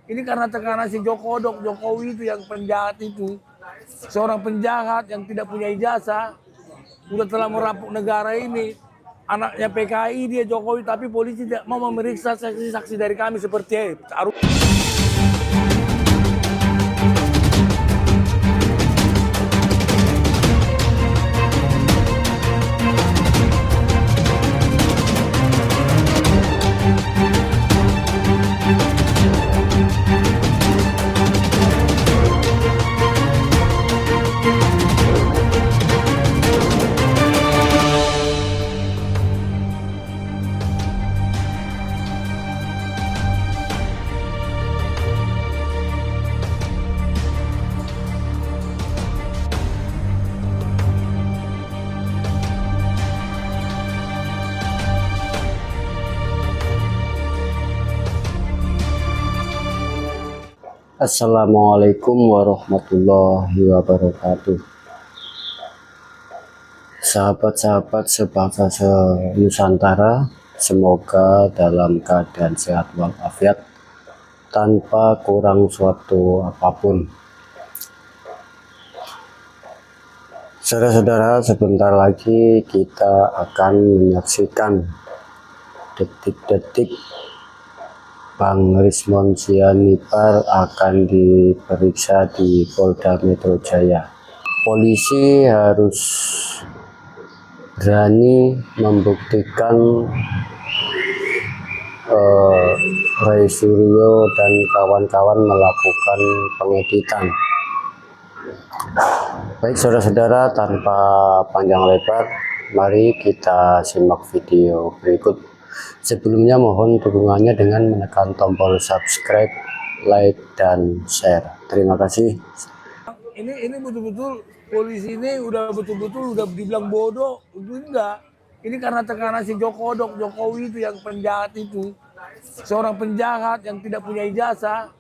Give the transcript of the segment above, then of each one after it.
Ini karena tekanan si Jokowi itu yang penjahat itu. Seorang penjahat yang tidak punya ijazah, sudah telah merampok negara ini. Anaknya PKI dia Jokowi, tapi polisi tidak mau memeriksa saksi-saksi dari kami seperti itu. Assalamualaikum warahmatullahi wabarakatuh. Sahabat-sahabat sebangsa se-Nusantara, semoga dalam keadaan sehat walafiat tanpa kurang suatu apapun. Saudara-saudara, sebentar lagi kita akan menyaksikan detik-detik Bang Rismond Sianipar akan diperiksa di Polda Metro Jaya. Polisi harus berani membuktikan Roy Suryo dan kawan-kawan melakukan pengeditan. Baik saudara-saudara, tanpa panjang lebar, mari kita simak video berikut. Sebelumnya mohon dukungannya dengan menekan tombol subscribe, like, dan share. Terima kasih. Ini betul-betul polisi ini udah betul-betul udah dibilang bodoh, itu enggak. Ini karena tekanan si Jokowi itu yang penjahat itu. Seorang penjahat yang tidak punya ijazah,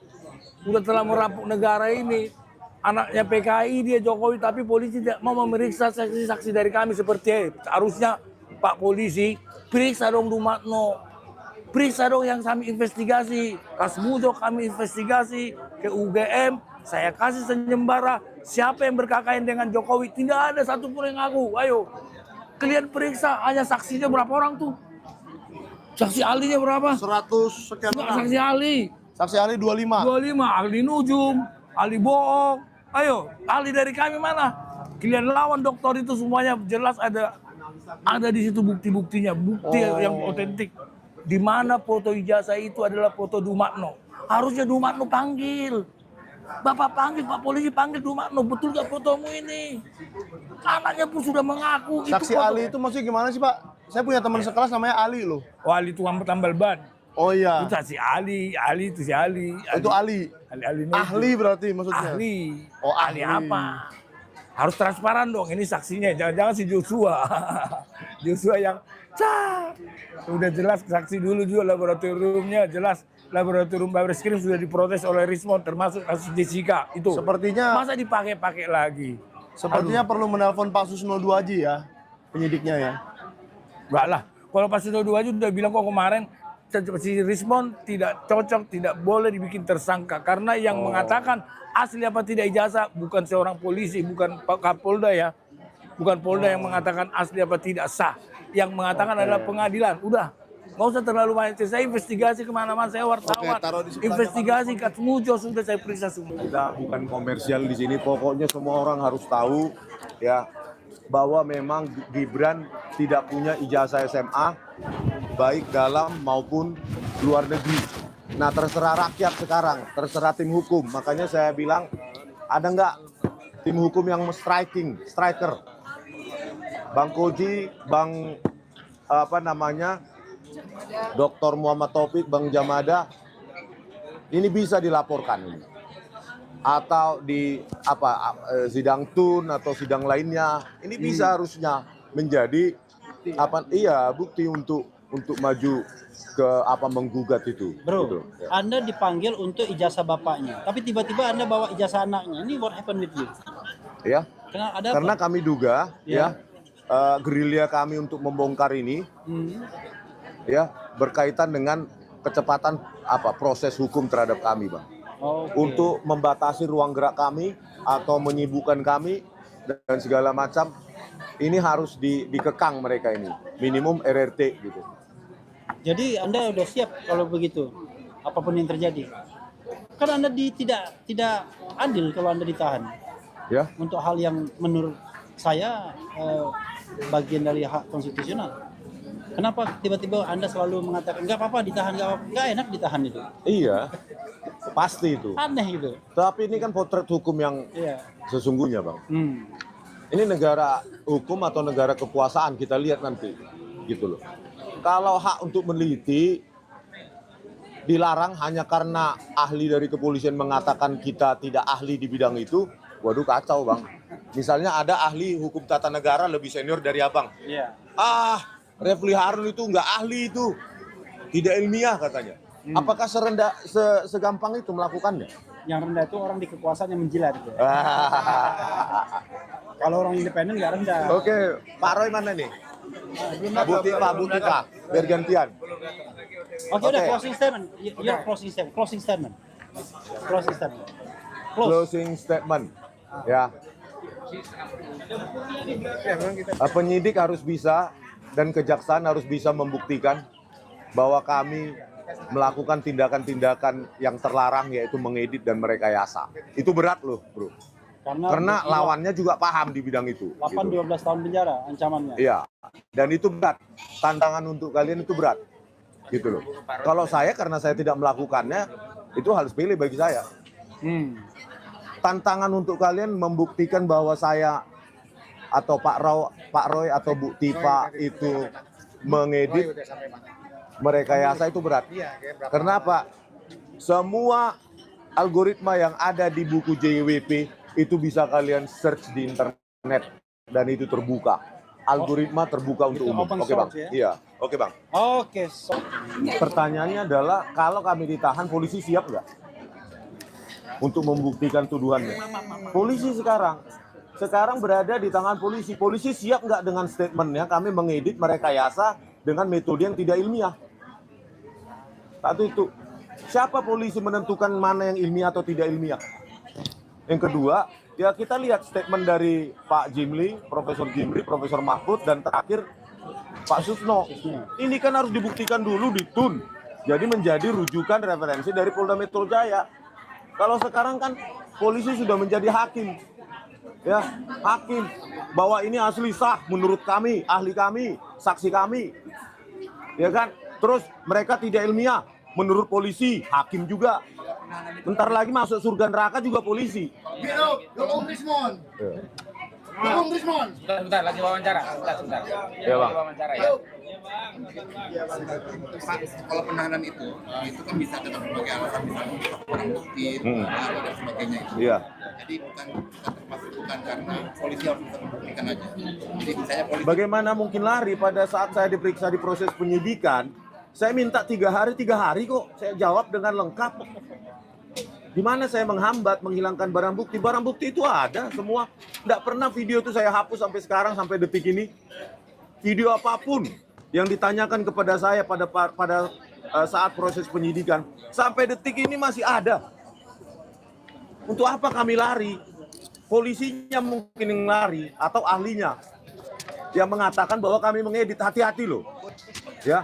sudah telah merampok negara ini. Anaknya PKI dia Jokowi, tapi polisi tidak mau memeriksa saksi-saksi dari kami seperti itu. Harusnya Pak Polisi, periksa dong Dumatno, periksa dong yang kami investigasi. Kasmudo kami investigasi ke UGM, saya kasih senyembara. Siapa yang berkakain dengan Jokowi? Tidak ada satupun yang ngaku. Ayo, kalian periksa. Hanya saksinya berapa orang tuh? Saksi ahlinya berapa? 100 sekian orang. Saksi ahli. Saksi ahli 25. 25, ahli nujum, ahli bohong. Ayo, ahli dari kami mana? Kalian lawan dokter itu semuanya jelas ada di situ bukti-buktinya, bukti yang otentik. Di mana foto ijazah itu adalah foto Dumatno. Harusnya Dumatno panggil. Bapak panggil, Pak Polisi panggil Dumatno. Betul gak fotomu ini? Anaknya pun sudah mengaku. Saksi ahli itu maksudnya gimana sih Pak? Saya punya teman sekelas namanya Ali loh. Oh, Ali itu tambal ban. Oh iya. Itu saksi ahli itu si ahli. Itu Ali. Ahli berarti maksudnya. Ahli. Oh ahli apa? Harus transparan dong, ini saksinya. Jangan-jangan si Joshua. Joshua yang udah jelas saksi dulu juga laboratoriumnya jelas. Laboratorium Barreskrim sudah diprotes oleh Rismond, termasuk kasus Jessica itu. Sepertinya masa dipakai-pakai lagi. Sepertinya perlu menelpon Pasus 02 Aji ya, penyidiknya ya. Enggak lah, kalau Pasus 02 Aji udah bilang kok kemarin si Rismond tidak cocok, tidak boleh dibikin tersangka karena yang mengatakan asli apa tidak ijazah bukan seorang polisi, bukan Pak Kapolda ya, bukan Polda yang mengatakan asli apa tidak sah, yang mengatakan adalah pengadilan. Udah, nggak usah terlalu banyak. Saya investigasi kemana-mana, saya wartawan, investigasi Kasmujo sudah saya periksa semua. Kita bukan komersial di sini, pokoknya semua orang harus tahu ya bahwa memang Gibran tidak punya ijazah SMA baik dalam maupun luar negeri. Nah terserah rakyat sekarang, terserah tim hukum. Makanya saya bilang ada nggak tim hukum yang striker? Bang Koji, Bang Dr. Muhammad Taufik, Bang Jamada, ini bisa dilaporkan ini. Atau di sidang tun atau sidang lainnya, ini bisa harusnya menjadi bukti untuk maju ke menggugat itu. Bro, gitu. Ya. Anda dipanggil untuk ijazah bapaknya, tapi tiba-tiba Anda bawa ijazah anaknya. Ini what happened with you? Ya. Karena apa? kami duga gerilya kami untuk membongkar ini ya berkaitan dengan kecepatan proses hukum terhadap kami, Bang. Oke. Untuk membatasi ruang gerak kami atau menyibukkan kami dan segala macam, ini harus dikekang mereka ini, minimum RRT gitu. Jadi Anda udah siap kalau begitu, apapun yang terjadi. Kan Anda tidak adil kalau Anda ditahan. Ya, Untuk hal yang menurut saya bagian dari hak konstitusional. Kenapa tiba-tiba Anda selalu mengatakan nggak apa-apa ditahan, nggak enak ditahan itu? iya, pasti itu. Aneh gitu. Tapi ini kan potret hukum yang Iya. sesungguhnya, Bang. Hmm. Ini negara hukum atau negara kekuasaan, kita lihat nanti, gitu loh. Kalau hak untuk meneliti dilarang hanya karena ahli dari kepolisian mengatakan kita tidak ahli di bidang itu, waduh kacau, Bang. Misalnya ada ahli hukum tata negara lebih senior dari abang. Iya. Refli Harun itu nggak ahli itu, tidak ilmiah katanya. Apakah segampang itu melakukannya? Yang rendah itu orang di kekuasaan yang menjilat. Gitu. Kalau orang independen nggak rendah. Oke, Pak Roy mana nih? Bukti Pak, biar gantian. Oke, udah Oke. closing statement. Your closing statement. Closing statement. Closing statement. Close. Closing statement. Ya. Penyidik harus bisa dan kejaksaan harus bisa membuktikan bahwa kami melakukan tindakan-tindakan yang terlarang, yaitu mengedit dan merekayasa. Itu berat loh, bro. Karena lawannya juga paham di bidang itu. 8-12 tahun penjara ancamannya. Iya, dan itu berat. Tantangan untuk kalian itu berat, gitu loh. Kalau saya, karena saya tidak melakukannya, itu hal sepele bagi saya. Tantangan untuk kalian membuktikan bahwa saya atau Pak Roy atau Bu Tipa itu mengedit, merekayasa, itu berat. Kenapa? Semua algoritma yang ada di buku JWP itu bisa kalian search di internet dan itu terbuka. Algoritma terbuka untuk Itu umum. open Oke, Bang. source, ya? Iya, oke, Bang. Oke, Pertanyaannya adalah, kalau kami ditahan, polisi siap nggak untuk membuktikan tuduhannya? Polisi sekarang berada di tangan polisi. Polisi siap nggak dengan statementnya kami mengedit, merekayasa dengan metode yang tidak ilmiah? Satu itu. Siapa polisi menentukan mana yang ilmiah atau tidak ilmiah? Yang kedua, ya kita lihat statement dari Pak Jimli, Profesor Jimli, Profesor Mahfud, dan terakhir Pak Susno. Ini kan harus dibuktikan dulu di TUN. Jadi menjadi rujukan referensi dari Polda Metro Jaya. Kalau sekarang kan polisi sudah menjadi hakim. Ya, hakim bahwa ini asli sah menurut kami, ahli kami, saksi kami. Ya kan? Terus mereka tidak ilmiah menurut polisi, hakim juga. Bentar lagi masuk surga neraka juga polisi. Dukung Rismon. Sebentar, lagi wawancara. Sebentar. Ya, Bang. Wawancara ya. Pak, kalau penahanan itu kan bisa tetap sebagai alasan misalnya kurang bukti atau dan sebagainya itu. Iya. Jadi bukan karena polisi harus bisa membuktikan aja. Jadi misalnya polisi Bagaimana mungkin lari pada saat saya diperiksa di proses penyidikan? Saya minta 3 hari kok. Saya jawab dengan lengkap. Di mana saya menghambat, menghilangkan barang bukti? Barang bukti itu ada semua. Tidak pernah video itu saya hapus sampai sekarang, sampai detik ini. Video apapun yang ditanyakan kepada saya pada saat proses penyidikan, sampai detik ini masih ada. Untuk apa kami lari? Polisinya mungkin yang lari atau ahlinya yang mengatakan bahwa kami mengedit. Hati-hati loh. Ya,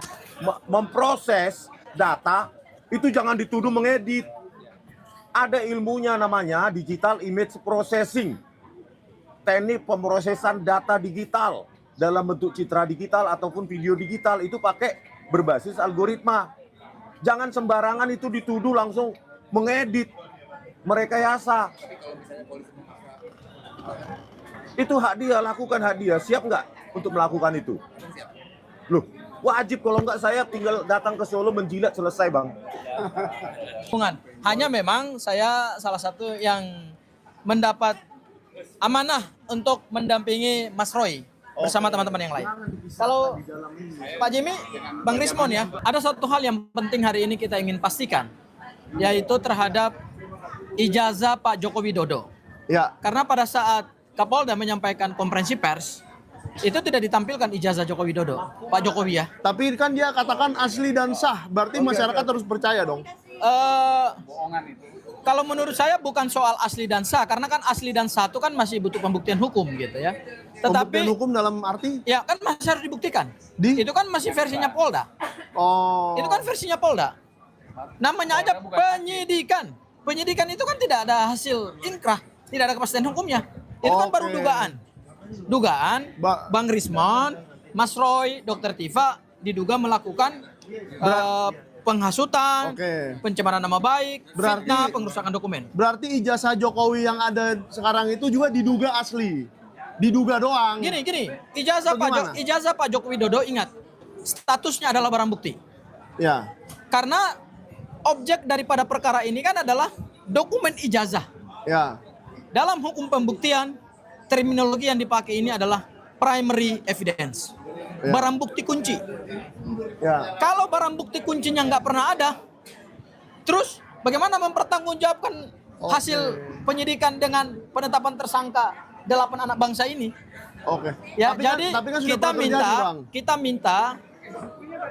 memproses data itu jangan dituduh mengedit. Ada ilmunya, namanya digital image processing. Teknik pemrosesan data digital dalam bentuk citra digital ataupun video digital itu pakai berbasis algoritma. Jangan sembarangan itu dituduh langsung mengedit, merekayasa. Itu hak dia, lakukan hak dia. Siap nggak untuk melakukan itu? Loh, wajib. Kalau nggak saya tinggal datang ke Solo menjilat, selesai, Bang. Hanya memang saya salah satu yang mendapat amanah untuk mendampingi Mas Roy bersama teman-teman yang lain. Kalau Pak Jimmy, Bang Rismon ya, ada satu hal yang penting hari ini kita ingin pastikan, yaitu terhadap ijazah Pak Joko Widodo. Ya, Karena pada saat Kapolda menyampaikan konferensi pers, itu tidak ditampilkan ijazah Joko Widodo, Pak Jokowi ya. Tapi kan dia katakan asli dan sah, berarti masyarakat harus percaya dong. Kalau menurut saya bukan soal asli dan sah, karena kan asli dan sah itu kan masih butuh pembuktian hukum gitu ya. Pembuktian Tetapi hukum dalam arti? ya kan masih harus dibuktikan. Di? Itu kan masih versinya Polda. Oh. Itu kan versinya Polda. Namanya aja penyidikan. Penyidikan itu kan tidak ada hasil inkrah, tidak ada kepastian hukumnya. Itu kan baru Oke. dugaan. Dugaan Bang Rismon, Mas Roy, Dr. Tifa diduga melakukan penghasutan, Oke. pencemaran nama baik, Berarti- fitnah, pengerusakan dokumen. Berarti ijazah Jokowi yang ada sekarang itu juga diduga asli. Diduga doang. Gini, Atau gimana? ijazah Pak Joko Widodo ingat, statusnya adalah barang bukti. Ya. Karena objek daripada perkara ini kan adalah dokumen ijazah. Ya. Dalam hukum pembuktian, terminologi yang dipakai ini adalah primary evidence. Ya. Barang bukti kunci. Ya. Kalau barang bukti kuncinya nggak pernah ada, terus bagaimana mempertanggungjawabkan hasil penyidikan dengan penetapan tersangka 8 anak bangsa ini? Oke. Ya, Tapi jadi kan sudah kita pernah terjadi, Bang. kita minta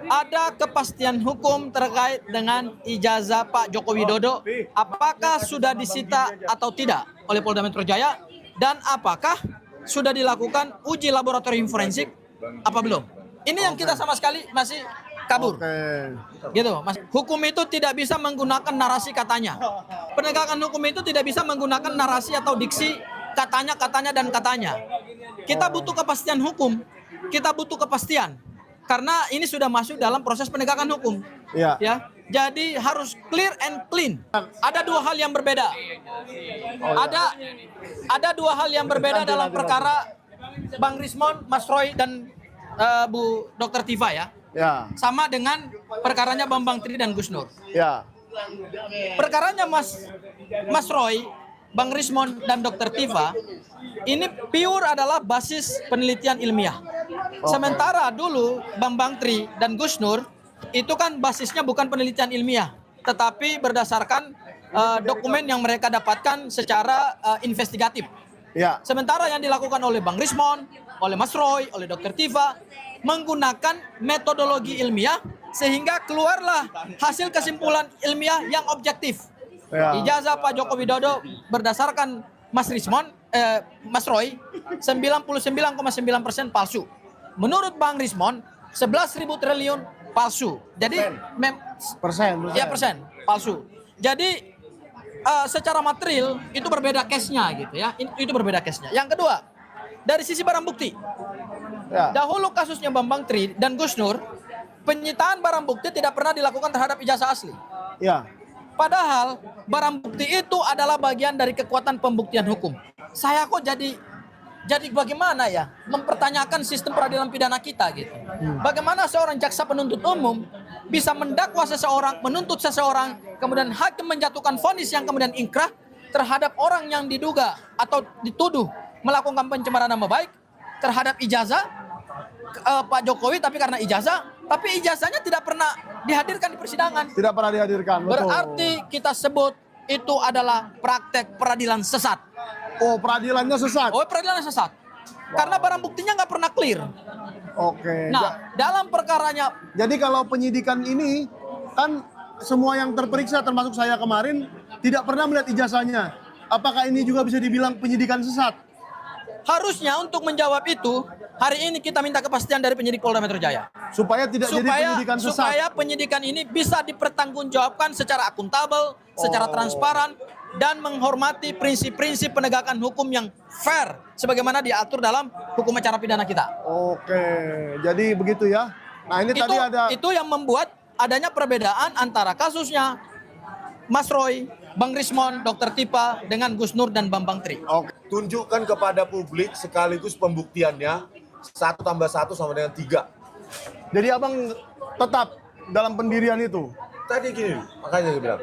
ada kepastian hukum terkait dengan ijazah Pak Joko Widodo, apakah sudah disita atau tidak oleh Polda Metro Jaya, dan apakah sudah dilakukan uji laboratorium forensik apa belum? Ini yang kita sama sekali masih kabur. Oke. Gitu, Mas. Hukum itu tidak bisa menggunakan narasi katanya. Penegakan hukum itu tidak bisa menggunakan narasi atau diksi katanya, dan katanya. Kita butuh kepastian hukum. Kita butuh kepastian. Karena ini sudah masuk dalam proses penegakan hukum. Iya. Ya. Jadi harus clear and clean. Ada dua hal yang berbeda. Ada dua hal yang berbeda dalam perkara Bang Rismon, Mas Roy, dan Bu Dr. Tifa ya. Ya. Sama dengan perkaranya Bambang Tri dan Gus Nur. Ya. Perkaranya Mas Roy, Bang Rismon, dan Dr. Tifa ini pure adalah basis penelitian ilmiah. Sementara dulu Bambang Tri dan Gus Nur itu kan basisnya bukan penelitian ilmiah, tetapi berdasarkan dokumen yang mereka dapatkan secara investigatif. Ya. Sementara yang dilakukan oleh Bang Rismon, oleh Mas Roy, oleh Dr. Tifa menggunakan metodologi ilmiah sehingga keluarlah hasil kesimpulan ilmiah yang objektif. Ya. Ijazah Pak Joko Widodo berdasarkan Mas Roy 99,9% palsu. Menurut Bang Rismon 11.000 triliun palsu. Jadi Persen. ya persen palsu. Jadi secara material itu berbeda case-nya gitu ya. Itu berbeda case-nya. Yang kedua, dari sisi barang bukti. Ya. Dahulu kasusnya Bambang Tri dan Gus Nur, penyitaan barang bukti tidak pernah dilakukan terhadap ijazah asli. Ya. Padahal barang bukti itu adalah bagian dari kekuatan pembuktian hukum. Saya kok jadi bagaimana ya mempertanyakan sistem peradilan pidana kita gitu. Bagaimana seorang jaksa penuntut umum bisa mendakwa seseorang, menuntut seseorang, kemudian hakim menjatuhkan vonis yang kemudian ingkrah terhadap orang yang diduga atau dituduh melakukan pencemaran nama baik terhadap ijazah Pak Jokowi, tapi karena ijazahnya tidak pernah dihadirkan di persidangan. Tidak pernah dihadirkan. Betul. Berarti kita sebut itu adalah praktek peradilan sesat. Oh, peradilannya sesat. Oh, peradilan sesat. Karena barang buktinya nggak pernah clear. Oke. Nah, dalam perkaranya Jadi kalau penyidikan ini kan semua yang terperiksa termasuk saya kemarin tidak pernah melihat ijazahnya. Apakah ini juga bisa dibilang penyidikan sesat? harusnya untuk menjawab itu, hari ini kita minta kepastian dari penyidik Polda Metro Jaya. Supaya tidak jadi penyidikan sesat. Supaya penyidikan ini bisa dipertanggungjawabkan secara akuntabel, secara transparan, dan menghormati prinsip-prinsip penegakan hukum yang fair sebagaimana diatur dalam hukum acara pidana kita. Oke, jadi begitu ya. Nah ini tadi ada Itu yang membuat adanya perbedaan antara kasusnya Mas Roy, Bang Rismon, Dr. Tipa dengan Gus Nur dan Bambang Tri. Oke. Tunjukkan kepada publik sekaligus pembuktiannya 1 tambah 1 sama dengan 3. Jadi abang tetap dalam pendirian itu. Tadi gini, makanya saya bilang,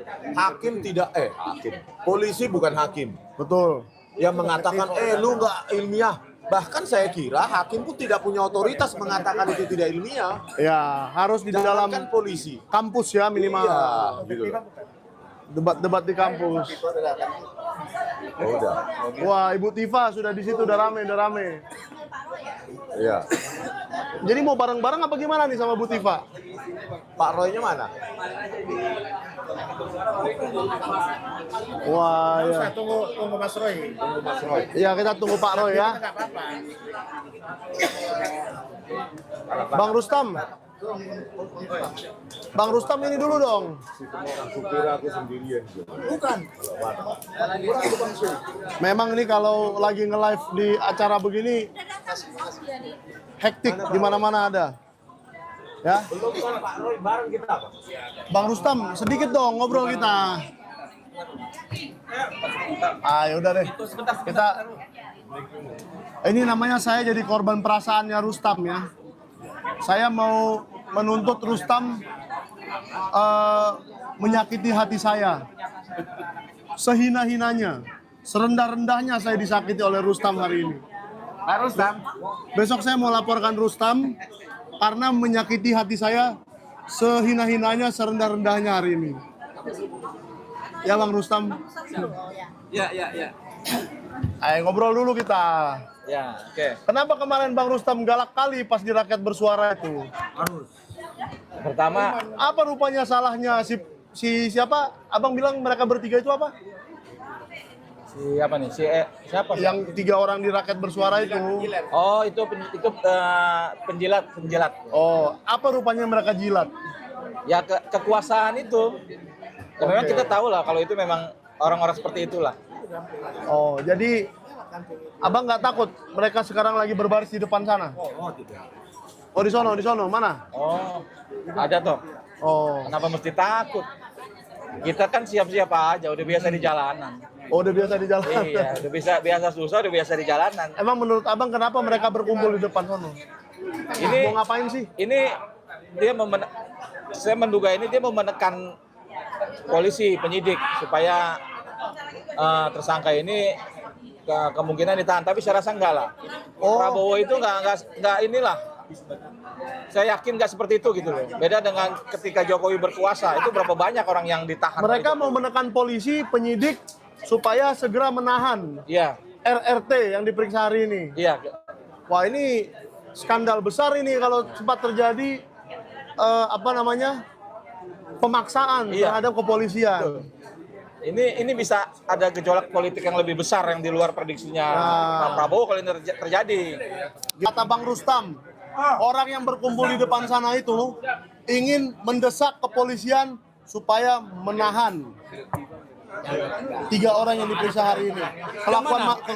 polisi bukan hakim. Betul. Yang mengatakan, lu nggak ilmiah. Bahkan saya kira hakim pun tidak punya otoritas mengatakan itu tidak ilmiah. Ya, harus di dalam Jangankan polisi. kampus ya minimal. Iya, gitu. Debat-debat di kampus. Udah. Wah, Ibu Tifa sudah di situ, udah rame, udah rame. Iya. Jadi mau bareng-bareng apa gimana nih sama Bu Tifa? Pak Roy-nya mana? Wah, ya. Tunggu Mas Roy. Iya, kita tunggu Pak Roy ya. Bang Rustam. Bang Rustam ini dulu dong. Supir aku sendirian. Memang ini kalau lagi nge-live di acara begini hektik di mana-mana ada. Ya. Bang Rustam, sedikit dong ngobrol kita. Ah, udah deh. Kita ini namanya saya jadi korban perasaannya Rustam ya. Saya mau menuntut Rustam menyakiti hati saya. Sehina-hinanya, serendah-rendahnya saya disakiti oleh Rustam hari ini. Pak Rustam. Besok saya mau laporkan Rustam karena menyakiti hati saya sehina-hinanya, serendah-rendahnya hari ini. Ya Bang Rustam. Ya. Ayo ngobrol dulu kita. Ya, oke. Kenapa kemarin Bang Rustam galak kali pas di rakyat bersuara itu? Pertama, Apa rupanya salahnya si siapa? Abang bilang mereka bertiga itu apa? siapa nih? Siapa? Yang 3 orang di rakyat bersuara itu. Oh, itu penjilat. Oh, apa rupanya mereka jilat? Ya kekuasaan itu. Ya, memang Oke. kita tahu lah kalau itu memang orang-orang seperti itulah. Oh, jadi Abang nggak takut mereka sekarang lagi berbaris di depan sana? Oh, di sono, mana? Oh, ada toh. Oh, Kenapa mesti takut? Kita kan siap-siap aja, udah biasa di jalanan. oh udah biasa di jalan. Iya, udah biasa susah, udah biasa di jalanan. Emang menurut Abang kenapa mereka berkumpul di depan sono? Ini Mau ngapain sih? Ini dia saya menduga ini dia mau menekan polisi, penyidik supaya tersangka ini kemungkinan ditahan, tapi saya rasa enggak lah. Oh. Prabowo itu enggak inilah. Saya yakin nggak seperti itu gitu loh. Beda dengan ketika Jokowi berkuasa, itu berapa banyak orang yang ditahan. Mereka mau menekan polisi, penyidik supaya segera menahan Iya, RRT yang diperiksa hari ini. iya. Wah, ini skandal besar ini kalau sempat terjadi pemaksaan Iya. terhadap kepolisian. Ini bisa ada gejolak politik yang lebih besar yang di luar prediksinya Pak Prabowo kalau ini terjadi. Kata Bang Rustam, orang yang berkumpul di depan sana itu ingin mendesak kepolisian supaya menahan 3 orang yang diperiksa hari ini.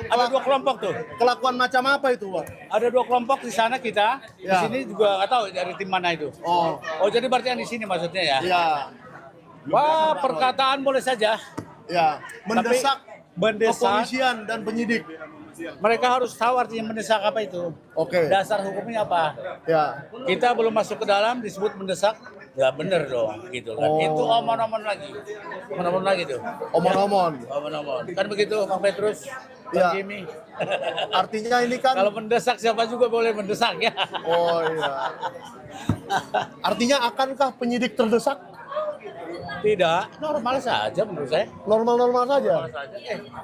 Ada 2 kelompok tuh. Kelakuan macam apa itu, Bang? Ada 2 kelompok di sana kita. Di Ya. sini juga nggak tahu dari tim mana itu. Oh, Jadi berarti yang di sini maksudnya ya. ya, Wah, perkataan boleh saja. ya, mendesak mendesak kepolisian dan penyidik. mereka harus tahu artinya mendesak apa itu. Oke, Dasar hukumnya apa? ya, Kita belum masuk ke dalam disebut mendesak. Ya bener dong, gitu kan. Oh. Itu omon-omon lagi. Omon-omon lagi tuh. omon-omon. Omon-omon. Kan begitu, Bang Petrus, Ya. Bang Jimmy. Artinya ini kan, Kalau mendesak siapa juga boleh mendesak ya. oh iya. Artinya akankah penyidik terdesak? Tidak, normal saja menurut saya. Normal-normal saja,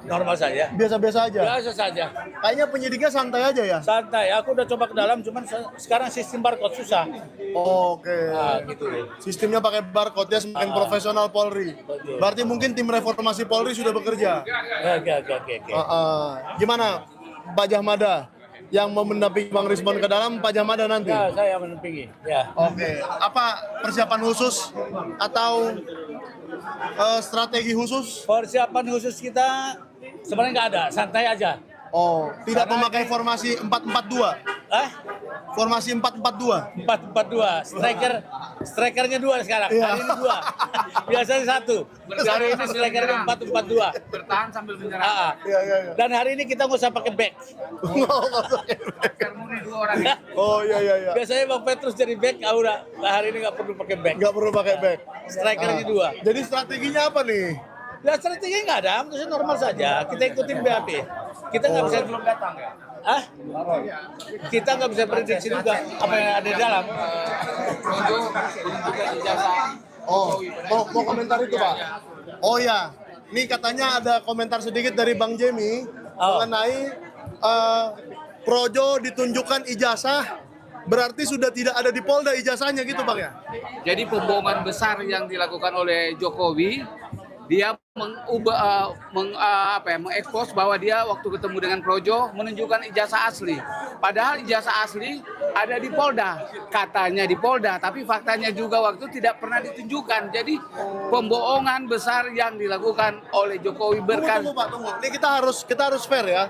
Normal saja. biasa-biasa aja. Biasa saja. Kayaknya penyidiknya santai aja ya. Santai, aku udah coba ke dalam, cuman sekarang sistem barcode susah. Oke. Nah, gitu. Sistemnya pakai barcode ya, semakin profesional Polri. Berarti mungkin tim reformasi Polri sudah bekerja. Oke. Gimana Pak Jahmada yang mau mendampingi Bang Rismon ke dalam, Pak Jahmada nanti? Ya, saya menampingi. Ya. Oke. Apa persiapan khusus atau strategi khusus? Persiapan khusus kita sebenarnya nggak ada, santai aja. Oh, tidak memakai formasi 4-4-2. Formasi 4-4-2. 4-4-2, strikernya 2 sekarang. Iya. Hari ini 2. Biasanya 1. Hari ini strikernya 4-4-2. Bertahan sambil menyerang. Iya. Dan hari ini kita nggak usah pakai back. Murni 2 orang. Oh iya. Biasanya Bang Petrus jadi back, udah hari ini nggak perlu pakai back. Nggak perlu pakai back. Strikernya 2. Jadi strateginya apa nih? Ya strategi nggak ada, maksudnya normal saja. Kita ikutin BAP. Kita nggak bisa belum datang ya. Kita nggak bisa prediksi juga apa yang ada di dalam. Oh, mau komentar itu Pak? Oh ya, Ini katanya ada komentar sedikit dari Bang Jemi mengenai Projo ditunjukkan ijazah, berarti sudah tidak ada di Polda ijazahnya gitu Bang ya? Jadi pembohongan besar yang dilakukan oleh Jokowi, dia mengekspos bahwa dia waktu ketemu dengan Projo menunjukkan ijazah asli. Padahal ijazah asli ada di Polda, katanya di Polda, tapi faktanya juga waktu tidak pernah ditunjukkan. Jadi pembohongan besar yang dilakukan oleh Jokowi berkali. Tunggu Pak, tunggu. Ini kita harus fair ya.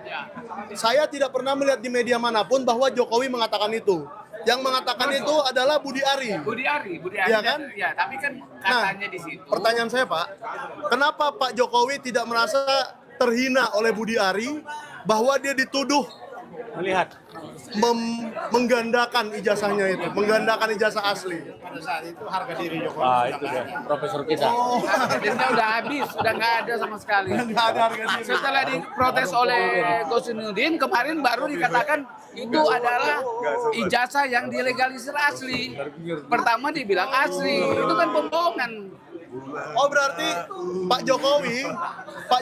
Saya tidak pernah melihat di media manapun bahwa Jokowi mengatakan itu. Yang mengatakan itu adalah Budi Ari. Budi Ari, Iya kan? Ya, tapi kan katanya di situ. Pertanyaan saya Pak, kenapa Pak Jokowi tidak merasa terhina oleh Budi Ari bahwa dia dituduh menggandakan ijazahnya itu, menggandakan ijazah asli? Pada saat itu harga diri Jokowi. Itu dia, profesor kita. Harganya udah habis, udah nggak ada sama sekali. Nggak ada harga diri. Setelah diprotes oleh Gosudin, kemarin baru dikatakan itu adalah ijazah yang dilegalisir asli. Pertama dibilang asli, itu kan pembohongan. Oh berarti Pak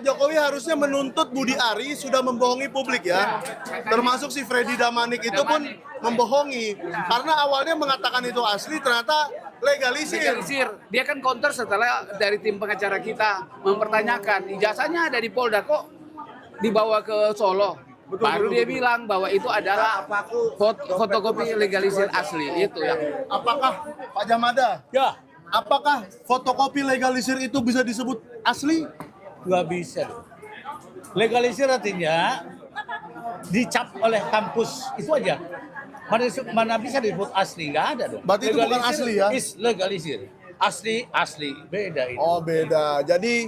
Jokowi harusnya menuntut Budi Ari sudah membohongi publik ya, termasuk si Freddy Damanik itu pun membohongi karena awalnya mengatakan itu asli ternyata legalisir. Dia kan counter setelah dari tim pengacara kita mempertanyakan ijazahnya ada di Polda kok dibawa ke Solo. Baru dia bilang bahwa itu adalah fotokopi legalisir asli itu ya. Apakah Pak Jamada? Ya, Apakah fotokopi legalisir itu bisa disebut asli? nggak bisa. Legalisir artinya dicap oleh kampus itu aja. Mana bisa disebut asli? Nggak ada dong. Berarti itu bukan asli ya? Is legalisir. Asli beda itu. Oh beda. Jadi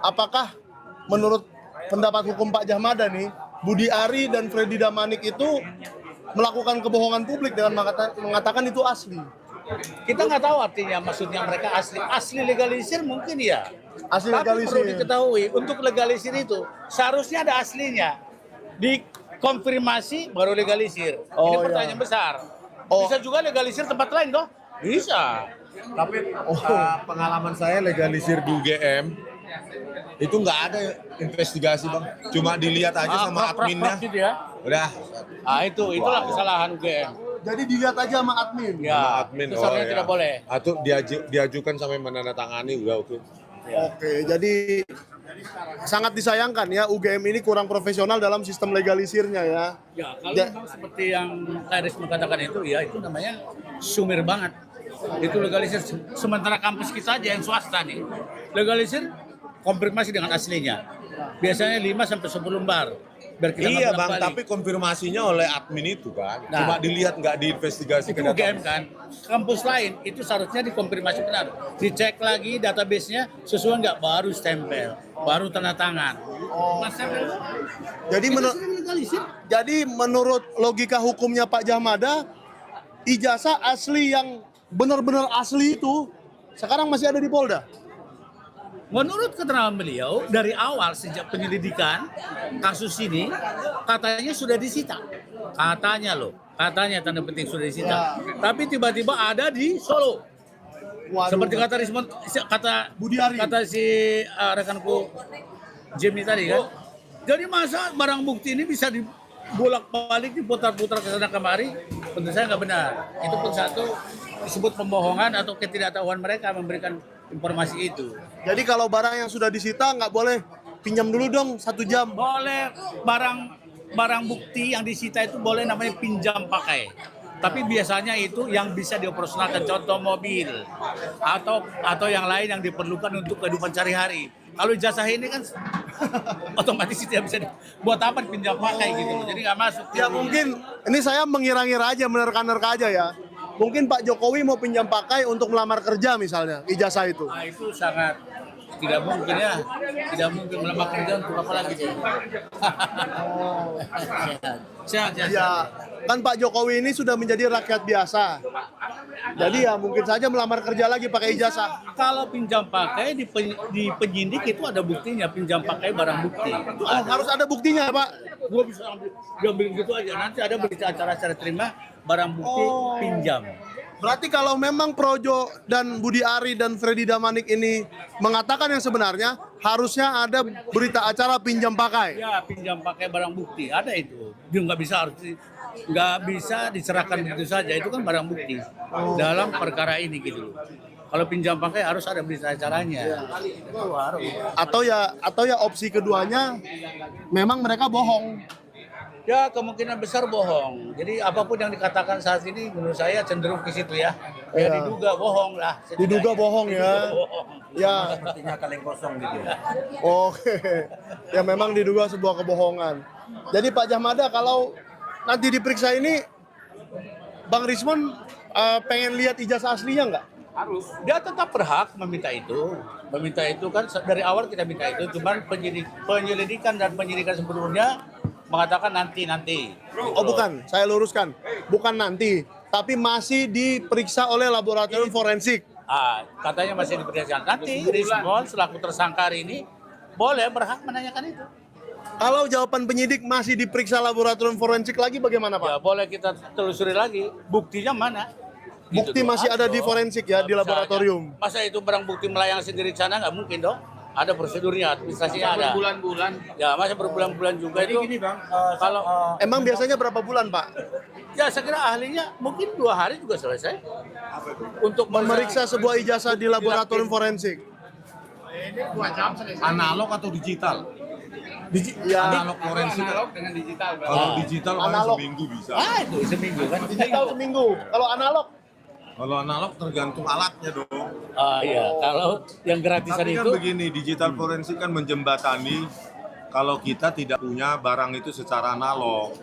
apakah menurut pendapat hukum Pak Jamada nih, Budi Ari dan Freddy Damanik itu melakukan kebohongan publik dengan mengatakan itu asli? Kita nggak tahu artinya maksudnya mereka asli legalisir mungkin ya. Asli Tapi legalisir. perlu diketahui untuk legalisir itu seharusnya ada aslinya. Dikonfirmasi baru legalisir. Ini Oh, pertanyaan iya. besar. Oh. Bisa juga legalisir tempat lain toh? Bisa. Tapi pengalaman saya legalisir di UGM itu nggak ada investigasi bang, cuma dilihat aja sama adminnya. Gitu ya. Udah. Itulah kesalahan UGM. Jadi dilihat aja sama admin. Ya, Sama admin. itu seharusnya tidak boleh. Atau diajukan sampai menandatangani udah oke. Oke, jadi sangat disayangkan ya UGM ini kurang profesional dalam sistem legalisirnya ya. Ya, kalau Ja- memang seperti yang Tairis mengatakan itu, ya itu namanya sumir banget. Itu legalisir. Sementara kampus kita aja yang swasta nih, legalisir konfirmasi dengan aslinya. Biasanya 5 sampai 10 lembar. Biar kita Iya nggak bang, bolak-balik. tapi konfirmasinya oleh admin itu kan, Nah. cuma dilihat nggak diinvestigasi itu ke data. UGM kan. Kampus lain itu seharusnya dikonfirmasi benar. Dicek lagi database-nya sesuai nggak, baru stempel, baru tanda tangan. Mas stempel itu Jadi legalisir. jadi menurut logika hukumnya Pak Jamada, ijazah asli yang benar-benar asli itu sekarang masih ada di Polda. Menurut keterangan beliau, dari awal sejak penyelidikan kasus ini, katanya sudah disita. Katanya tanda penting sudah disita. Tapi tiba-tiba ada di Solo. Waduh. Seperti kata Rismond, Budi Ari. kata si rekanku Jimmy tadi kan. Jadi masa barang bukti ini bisa dibolak-balik, diputar-putar ke sana kemari? Tentu saya nggak benar. Itu pun satu disebut pembohongan atau ketidaktahuan mereka memberikan informasi itu. Jadi kalau barang yang sudah disita nggak boleh pinjam dulu dong 1 jam. Boleh barang bukti yang disita itu boleh namanya pinjam pakai. Tapi biasanya itu yang bisa dioperasionalkan, contoh mobil atau yang lain yang diperlukan untuk kehidupan sehari-hari. Kalau ijazah ini kan otomatis tidak bisa buat apa pinjam pakai gitu. Jadi nggak masuk. Ya mungkin ini saya mengira-ngira aja, menerka-nerka aja ya. Mungkin Pak Jokowi mau pinjam pakai untuk melamar kerja misalnya, ijazah itu. Nah, itu sangat tidak mungkin ya. Tidak mungkin melamar kerja untuk apa lagi sih? Sehat. Ya, kan Pak Jokowi ini sudah menjadi rakyat biasa. Jadi ya mungkin saja melamar kerja lagi pakai ijazah. Kalau pinjam pakai di penyidik itu ada buktinya, pinjam pakai barang bukti. Itu Oh, harus ada buktinya, Pak. Gua bisa diambil gitu aja. Nanti ada berita acara secara terima barang bukti pinjam. Berarti kalau memang Projo dan Budi Ari dan Freddy Damanik ini mengatakan yang sebenarnya, harusnya ada berita acara pinjam pakai. Ya, pinjam pakai barang bukti ada itu. Dia nggak bisa diserahkan begitu saja. Itu kan barang bukti dalam perkara ini gitu. Kalau pinjam pakai harus ada berita acaranya. Itu harus. Atau ya opsi keduanya memang mereka bohong. Ya kemungkinan besar bohong. Jadi apapun yang dikatakan saat ini menurut saya cenderung ke situ ya. Ya Iya. diduga bohong lah. Diduga bohong ya. Bohong. Ya. Sepertinya kaleng kosong gitu. Oke. Ya memang diduga sebuah kebohongan. Jadi Pak Jahmada, kalau nanti diperiksa ini, Bang Rismon pengen lihat ijazah aslinya nggak? Harus. Dia tetap berhak meminta itu. Meminta itu kan dari awal kita minta itu. Cuman penyelidikan dan penyidikan sebelumnya mengatakan nanti. Oh bukan, saya luruskan. Bukan nanti, tapi masih diperiksa oleh laboratorium forensik. Katanya masih diperiksa. Nanti Rismon selaku tersangka hari ini boleh berhak menanyakan itu. Kalau jawaban penyidik masih diperiksa laboratorium forensik lagi bagaimana Pak? Ya boleh kita telusuri lagi. Buktinya mana? Bukti Gitu masih dong. ada di forensik ya, di laboratorium. Masa itu barang bukti melayang sendiri di sana nggak mungkin dong. Ada prosedurnya, administrasinya ada. Berbulan-bulan. Ya masa berbulan-bulan juga itu. Gini bang, kalau Emang biasanya berapa bulan Pak? ya saya kira ahlinya mungkin 2 hari juga selesai. Untuk Memeriksa sebuah ijazah di laboratorium forensik. Analog atau digital? Ya, Analog forensik. Analog dengan digital. Bang. Kalau digital paling Analog. seminggu bisa. itu seminggu kan. digital seminggu. Kalau analog, Kalau analog tergantung alatnya dong. Iya, kalau yang gratisan Tapi kan itu begini, digital forensik kan menjembatani kalau kita tidak punya barang itu secara analog,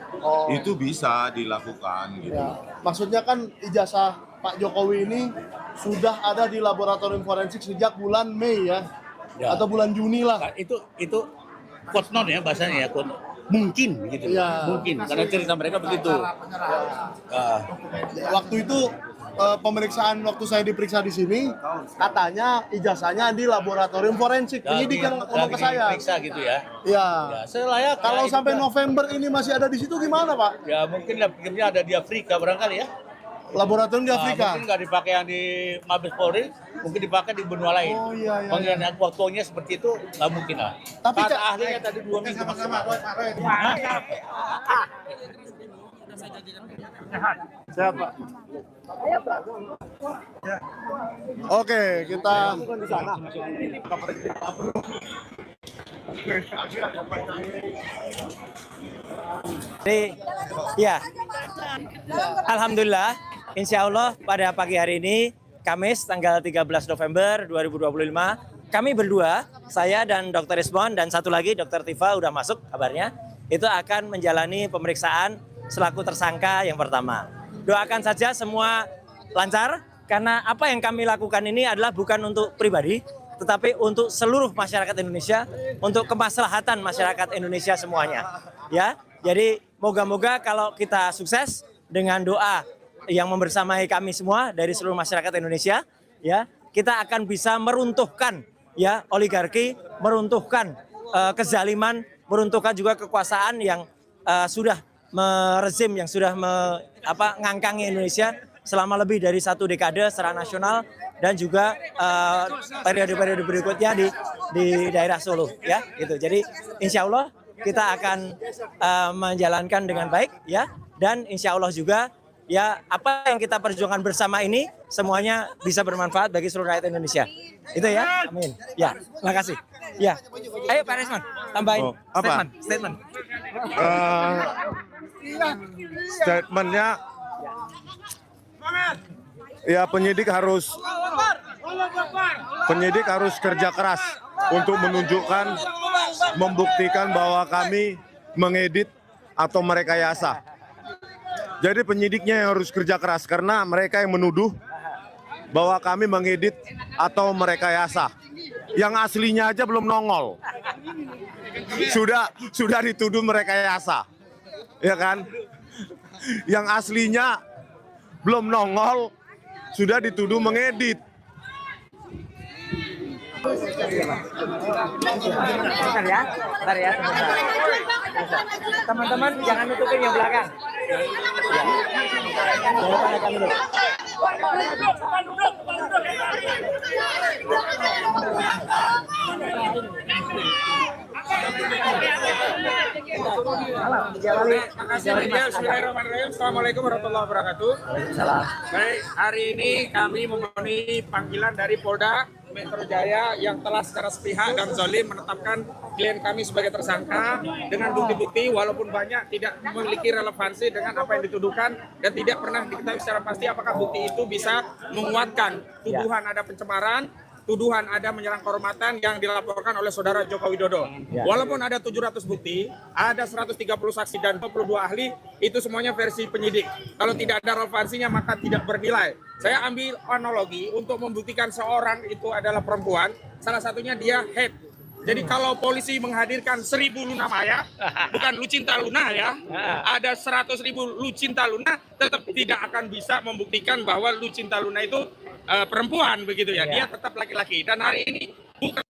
itu bisa dilakukan gitu. ya. Maksudnya kan ijazah Pak Jokowi ini sudah ada di laboratorium forensik sejak bulan Mei ya, Ya. atau bulan Juni lah. Nah, itu konon ya bahasanya ya, mungkin gitu. Iya. Mungkin karena cerita mereka begitu. Waktu itu pemeriksaan waktu saya diperiksa di sini, katanya ijazahnya di laboratorium forensik. Penyidik yang ngomong ke saya. Periksa gitu ya. Ya. Ya, selayaknya Kalau itu sampai kan. November ini masih ada di situ gimana Pak? Ya mungkin pikirnya ada di Afrika barangkali ya. Laboratorium di Afrika. Mungkin nggak dipakai yang di Mabes Polri, mungkin dipakai di benua lain. Oh, iya. Pengenaan waktunya seperti itu nggak mungkin lah. Tapi Kata Cak- ahlinya tadi 2 minggu maksimal. Sehat Pak. Oke, kita Jadi, ya, alhamdulillah, insya Allah pada pagi hari ini, Kamis tanggal 13 November 2025, kami berdua, saya dan Dr. Rismon dan satu lagi Dr. Tifa udah masuk kabarnya, itu akan menjalani pemeriksaan selaku tersangka yang pertama. Doakan saja semua lancar, karena apa yang kami lakukan ini adalah bukan untuk pribadi, tetapi untuk seluruh masyarakat Indonesia, untuk kemaslahatan masyarakat Indonesia semuanya. Ya, jadi moga-moga kalau kita sukses dengan doa yang membersamai kami semua dari seluruh masyarakat Indonesia, ya, kita akan bisa meruntuhkan ya oligarki, meruntuhkan kezaliman, meruntuhkan juga kekuasaan yang sudah merezim, yang sudah ngangkangi Indonesia selama lebih dari 1 dekade secara nasional dan juga periode-periode berikutnya di daerah Solo ya gitu. Jadi insya Allah kita akan menjalankan dengan baik ya, dan insya Allah juga ya apa yang kita perjuangkan bersama ini semuanya bisa bermanfaat bagi seluruh rakyat Indonesia. Itu ya, amin. Ya, terima kasih. Ya, ayo Pak Rismon tambahin apa? statement. Statementnya ya penyidik harus kerja keras untuk menunjukkan, membuktikan bahwa kami mengedit atau merekayasa. Jadi penyidiknya yang harus kerja keras karena mereka yang menuduh bahwa kami mengedit atau merekayasa. Yang aslinya aja belum nongol. Sudah dituduh merekayasa. Ya kan? Yang aslinya belum nongol sudah dituduh mengedit. Bentar ya, sebentar. Teman-teman jangan nutupin yang belakang. Ya. Jangan lupa rekam dulu. Assalamualaikum warahmatullahi wabarakatuh. Baik, hari ini kami memenuhi panggilan dari Polda Metro Jaya yang telah secara sepihak dan zalim menetapkan klien kami sebagai tersangka dengan bukti-bukti walaupun banyak tidak memiliki relevansi dengan apa yang dituduhkan dan tidak pernah diketahui secara pasti apakah bukti itu bisa menguatkan tuduhan ada pencemaran, tuduhan ada menyerang kehormatan yang dilaporkan oleh saudara Joko Widodo. Walaupun ada 700 bukti, ada 130 saksi dan 22 ahli, itu semuanya versi penyidik. Kalau tidak ada relevansinya maka tidak bernilai. Saya ambil analogi untuk membuktikan seorang itu adalah perempuan, salah satunya dia head. Jadi kalau polisi menghadirkan 1000 Luna Maya, bukan Lucinta Luna ya, ada 100.000 Lucinta Luna, tetap tidak akan bisa membuktikan bahwa Lucinta Luna itu perempuan begitu ya. Dia tetap laki-laki. Dan hari ini bukan